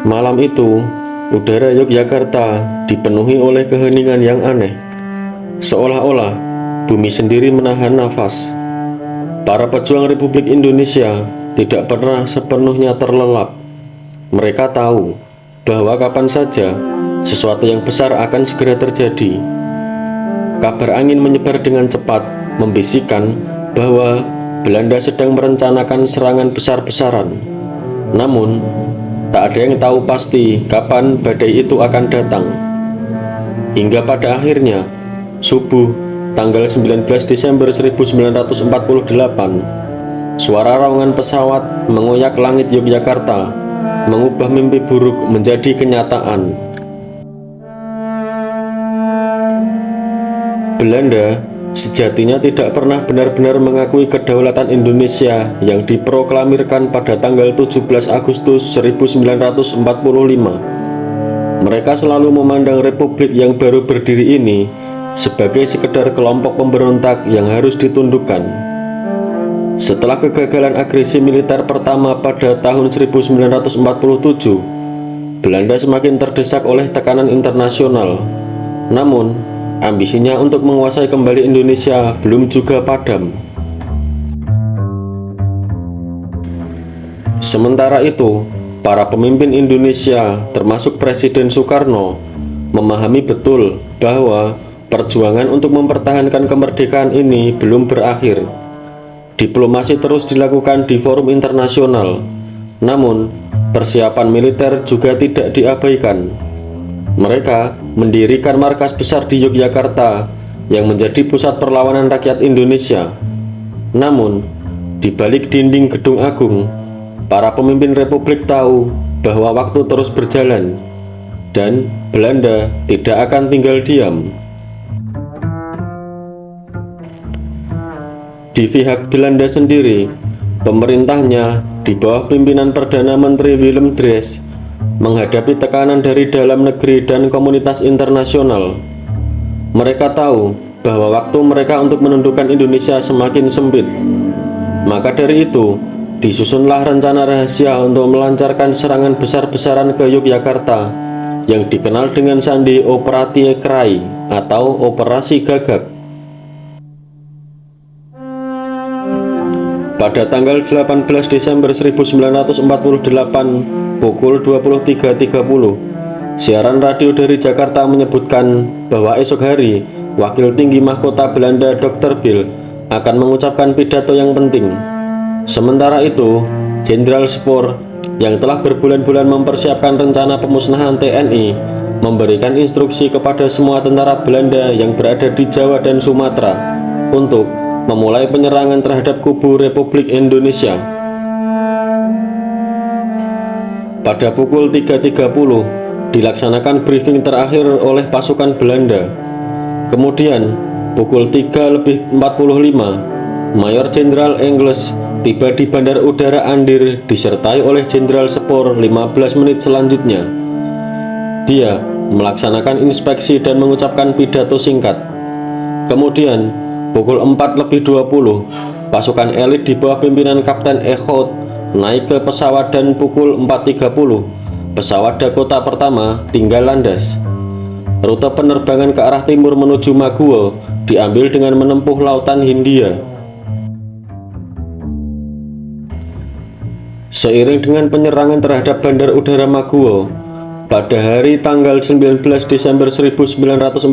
Malam itu, udara Yogyakarta dipenuhi oleh keheningan yang aneh, seolah-olah bumi sendiri menahan nafas. Para pejuang Republik Indonesia tidak pernah sepenuhnya terlelap. Mereka tahu bahwa kapan saja sesuatu yang besar akan segera terjadi. Kabar angin menyebar dengan cepat, membisikkan bahwa Belanda sedang merencanakan serangan besar-besaran. Namun, tak ada yang tahu pasti kapan badai itu akan datang. Hingga pada akhirnya, subuh tanggal 19 Desember 1948, suara raungan pesawat mengoyak langit Yogyakarta, mengubah mimpi buruk menjadi kenyataan. Belanda sejatinya tidak pernah benar-benar mengakui kedaulatan Indonesia yang diproklamirkan pada tanggal 17 Agustus 1945. Mereka selalu memandang republik yang baru berdiri ini sebagai sekedar kelompok pemberontak yang harus ditundukkan. Setelah kegagalan agresi militer pertama pada tahun 1947, Belanda semakin terdesak oleh tekanan internasional. Namun, ambisinya untuk menguasai kembali Indonesia belum juga padam. Sementara itu, para pemimpin Indonesia, termasuk Presiden Soekarno, memahami betul bahwa perjuangan untuk mempertahankan kemerdekaan ini belum berakhir. Diplomasi terus dilakukan di forum internasional, namun persiapan militer juga tidak diabaikan. Mereka mendirikan markas besar di Yogyakarta yang menjadi pusat perlawanan rakyat Indonesia. Namun, di balik dinding Gedung Agung, para pemimpin republik tahu bahwa waktu terus berjalan dan Belanda tidak akan tinggal diam. Di pihak Belanda sendiri, pemerintahnya di bawah pimpinan Perdana Menteri Willem Drees menghadapi tekanan dari dalam negeri dan komunitas internasional. Mereka tahu bahwa waktu mereka untuk menundukkan Indonesia semakin sempit. Maka dari itu, disusunlah rencana rahasia untuk melancarkan serangan besar-besaran ke Yogyakarta yang dikenal dengan sandi Operatie Krai atau Operasi Gagak. Pada tanggal 18 Desember 1948 pukul 23.30, siaran radio dari Jakarta menyebutkan bahwa esok hari Wakil Tinggi Mahkota Belanda Dr. Bill akan mengucapkan pidato yang penting. Sementara itu, Jenderal Spoor yang telah berbulan-bulan mempersiapkan rencana pemusnahan TNI memberikan instruksi kepada semua tentara Belanda yang berada di Jawa dan Sumatera untuk memulai penyerangan terhadap kubu Republik Indonesia. Pada pukul 3.30 dilaksanakan briefing terakhir oleh pasukan Belanda. Kemudian pukul 3.45 Mayor Jenderal Engels tiba di Bandar Udara Andir disertai oleh Jenderal Spoor 15 menit selanjutnya. Dia melaksanakan inspeksi dan mengucapkan pidato singkat. Kemudian pukul 4.20 pasukan elit di bawah pimpinan Kapten Echout naik ke pesawat dan pukul 4.30 pesawat Dakota pertama tinggal landas. Rute penerbangan ke arah timur menuju Maguwo diambil dengan menempuh Lautan Hindia. Seiring dengan penyerangan terhadap Bandar Udara Maguwo, pada hari tanggal 19 Desember 1948,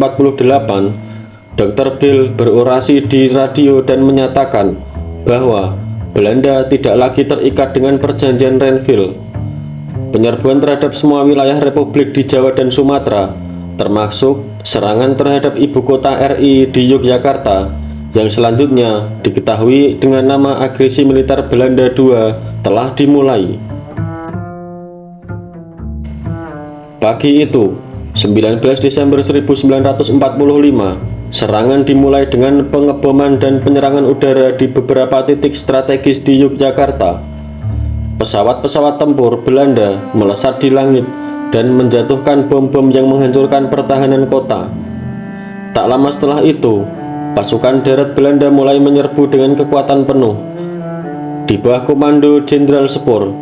Dr. Bill berorasi di radio dan menyatakan bahwa Belanda tidak lagi terikat dengan perjanjian Renville. Penyerbuan terhadap semua wilayah Republik di Jawa dan Sumatera, termasuk serangan terhadap ibu kota RI di Yogyakarta, yang selanjutnya diketahui dengan nama agresi militer Belanda II, telah dimulai. Pagi itu, 19 Desember 1945, serangan dimulai dengan pengeboman dan penyerangan udara di beberapa titik strategis di Yogyakarta. Pesawat-pesawat tempur Belanda melesat di langit dan menjatuhkan bom-bom yang menghancurkan pertahanan kota. Tak lama setelah itu, pasukan darat Belanda mulai menyerbu dengan kekuatan penuh. Di bawah komando Jenderal Spoor,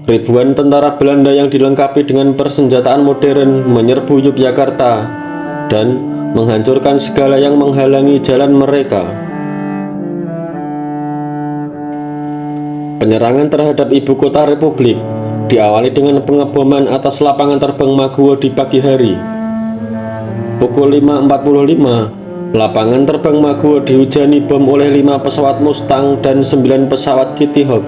ribuan tentara Belanda yang dilengkapi dengan persenjataan modern menyerbu Yogyakarta dan menghancurkan segala yang menghalangi jalan mereka. Penyerangan terhadap ibu kota Republik diawali dengan pengeboman atas lapangan terbang Maguwo di pagi hari. Pukul 5.45, lapangan terbang Maguwo dihujani bom oleh 5 pesawat Mustang dan 9 pesawat Kitty Hawk.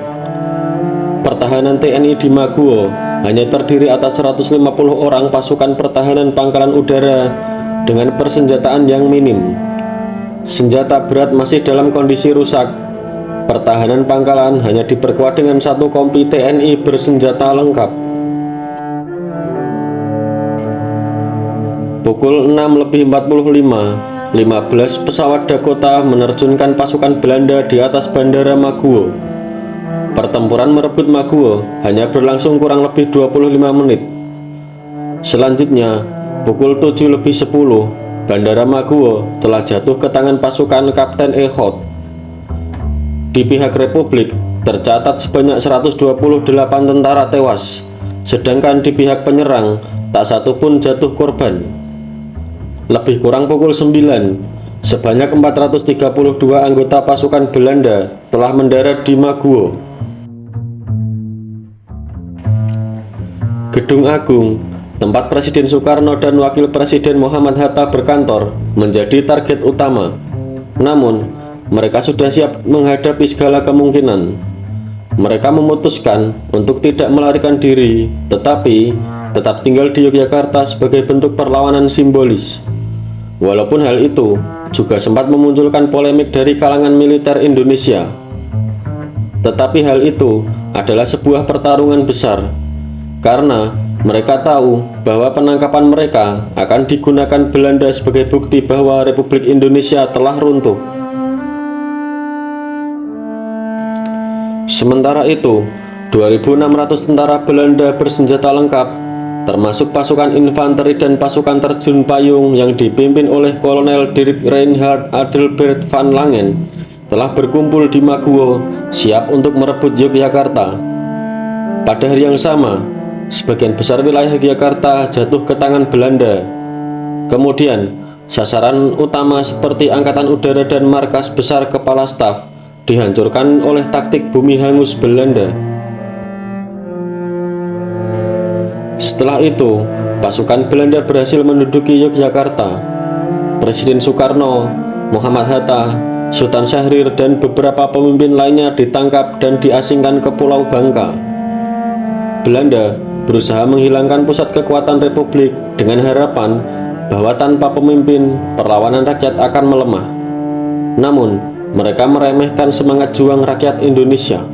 Pertahanan TNI di Maguwo hanya terdiri atas 150 orang pasukan pertahanan pangkalan udara dengan persenjataan yang minim. Senjata berat masih dalam kondisi rusak. Pertahanan pangkalan hanya diperkuat dengan 1 kompi TNI bersenjata lengkap. Pukul 6.45, 15 pesawat Dakota menerjunkan pasukan Belanda di atas bandara Maguwo. Pertempuran merebut Maguwo hanya berlangsung kurang lebih 25 menit. Selanjutnya, pukul 7.10, bandara Maguwo telah jatuh ke tangan pasukan Kapten Ehud. Di pihak Republik tercatat sebanyak 128 tentara tewas, sedangkan di pihak penyerang tak satu pun jatuh korban. Lebih kurang pukul 9, sebanyak 432 anggota pasukan Belanda telah mendarat di Maguwo. Gedung Agung, tempat Presiden Soekarno dan Wakil Presiden Muhammad Hatta berkantor, menjadi target utama. Namun, mereka sudah siap menghadapi segala kemungkinan. Mereka memutuskan untuk tidak melarikan diri, tetapi tetap tinggal di Yogyakarta sebagai bentuk perlawanan simbolis. Walaupun hal itu juga sempat memunculkan polemik dari kalangan militer Indonesia. Tetapi hal itu adalah sebuah pertarungan besar, karena mereka tahu bahwa penangkapan mereka akan digunakan Belanda sebagai bukti bahwa Republik Indonesia telah runtuh. Sementara itu, 2.600 tentara Belanda bersenjata lengkap, termasuk pasukan infanteri dan pasukan terjun payung yang dipimpin oleh Kolonel Dirk Reinhard Adelbert van Langen, telah berkumpul di Maguwo, siap untuk merebut Yogyakarta. Pada hari yang sama, sebagian besar wilayah Yogyakarta jatuh ke tangan Belanda. Kemudian, sasaran utama seperti Angkatan Udara dan markas besar Kepala Staf dihancurkan oleh taktik bumi hangus Belanda. Setelah itu, pasukan Belanda berhasil menduduki Yogyakarta. Presiden Soekarno, Muhammad Hatta, Sultan Syahrir, dan beberapa pemimpin lainnya ditangkap dan diasingkan ke Pulau Bangka. Belanda berusaha menghilangkan pusat kekuatan Republik dengan harapan bahwa tanpa pemimpin, perlawanan rakyat akan melemah. Namun, mereka meremehkan semangat juang rakyat Indonesia.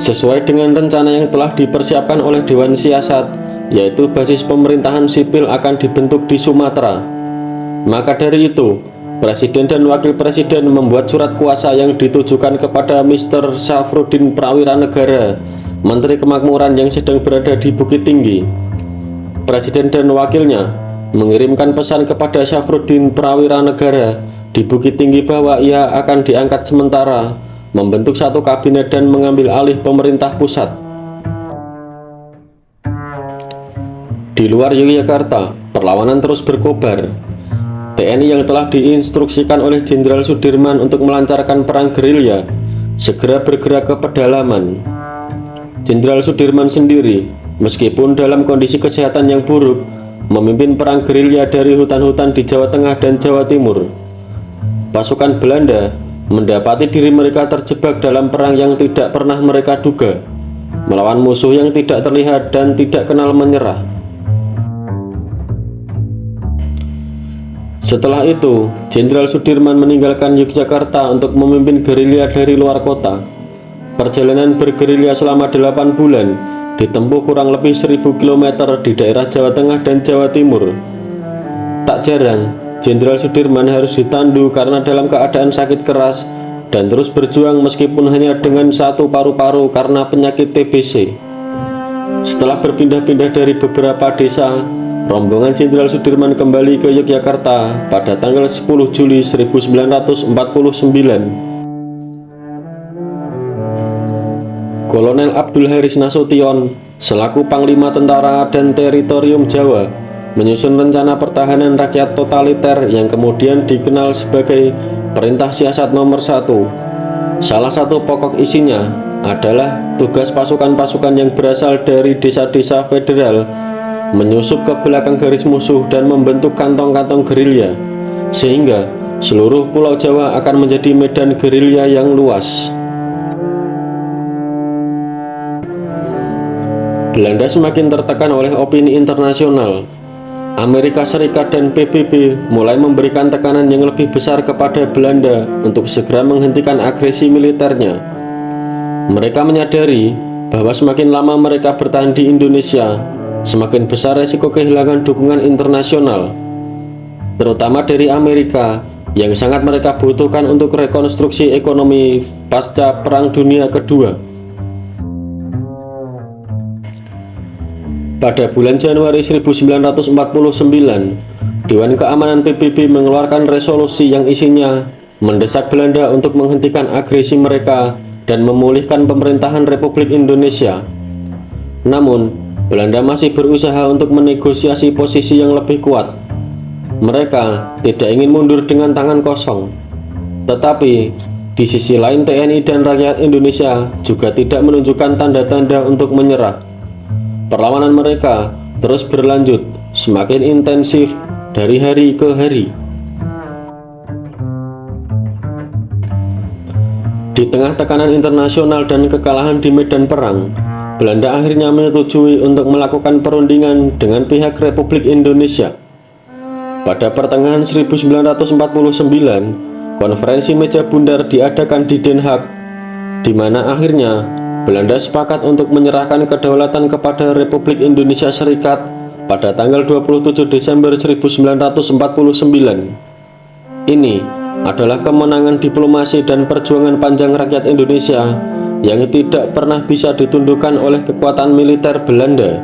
Sesuai dengan rencana yang telah dipersiapkan oleh Dewan Siasat, yaitu basis pemerintahan sipil akan dibentuk di Sumatera. Maka dari itu, Presiden dan Wakil Presiden membuat surat kuasa yang ditujukan kepada Mr. Syafruddin Prawira Negara, Menteri Kemakmuran yang sedang berada di Bukit Tinggi. Presiden dan wakilnya mengirimkan pesan kepada Syafruddin Prawira Negara di Bukit Tinggi bahwa ia akan diangkat sementara, membentuk satu kabinet dan mengambil alih pemerintah pusat. Di luar Yogyakarta, perlawanan terus berkobar. TNI yang telah diinstruksikan oleh Jenderal Sudirman untuk melancarkan perang gerilya segera bergerak ke pedalaman. Jenderal Sudirman sendiri, meskipun dalam kondisi kesehatan yang buruk, memimpin perang gerilya dari hutan-hutan di Jawa Tengah dan Jawa Timur. Pasukan Belanda mendapati diri mereka terjebak dalam perang yang tidak pernah mereka duga, melawan musuh yang tidak terlihat dan tidak kenal menyerah. Setelah itu, Jenderal Sudirman meninggalkan Yogyakarta untuk memimpin gerilya dari luar kota. Perjalanan bergerilya selama 8 bulan ditempuh kurang lebih 1.000 km di daerah Jawa Tengah dan Jawa Timur. Tak jarang, Jenderal Sudirman harus ditandu karena dalam keadaan sakit keras dan terus berjuang meskipun hanya dengan satu paru-paru karena penyakit TBC. Setelah berpindah-pindah dari beberapa desa, rombongan Jenderal Sudirman kembali ke Yogyakarta pada tanggal 10 Juli 1949. Kolonel Abdul Haris Nasution selaku Panglima Tentara dan Teritorium Jawa menyusun rencana pertahanan rakyat totaliter yang kemudian dikenal sebagai Perintah Siasat Nomor 1. Salah satu pokok isinya adalah tugas pasukan-pasukan yang berasal dari desa-desa federal menyusup ke belakang garis musuh dan membentuk kantong-kantong gerilya, sehingga seluruh Pulau Jawa akan menjadi medan gerilya yang luas. Belanda semakin tertekan oleh opini internasional. Amerika Serikat dan PBB mulai memberikan tekanan yang lebih besar kepada Belanda untuk segera menghentikan agresi militernya. Mereka menyadari bahwa semakin lama mereka bertahan di Indonesia, semakin besar resiko kehilangan dukungan internasional, terutama dari Amerika yang sangat mereka butuhkan untuk rekonstruksi ekonomi pasca Perang Dunia Kedua. Pada bulan Januari 1949, Dewan Keamanan PBB mengeluarkan resolusi yang isinya mendesak Belanda untuk menghentikan agresi mereka dan memulihkan pemerintahan Republik Indonesia. Namun, Belanda masih berusaha untuk menegosiasi posisi yang lebih kuat. Mereka tidak ingin mundur dengan tangan kosong. Tetapi, di sisi lain TNI dan rakyat Indonesia juga tidak menunjukkan tanda-tanda untuk menyerah. Perlawanan mereka terus berlanjut, semakin intensif dari hari ke hari. Di tengah tekanan internasional dan kekalahan di medan perang, Belanda akhirnya menyetujui untuk melakukan perundingan dengan pihak Republik Indonesia. Pada pertengahan 1949, konferensi meja bundar diadakan di Den Haag, di mana akhirnya Belanda sepakat untuk menyerahkan kedaulatan kepada Republik Indonesia Serikat pada tanggal 27 Desember 1949. Ini adalah kemenangan diplomasi dan perjuangan panjang rakyat Indonesia yang tidak pernah bisa ditundukkan oleh kekuatan militer Belanda.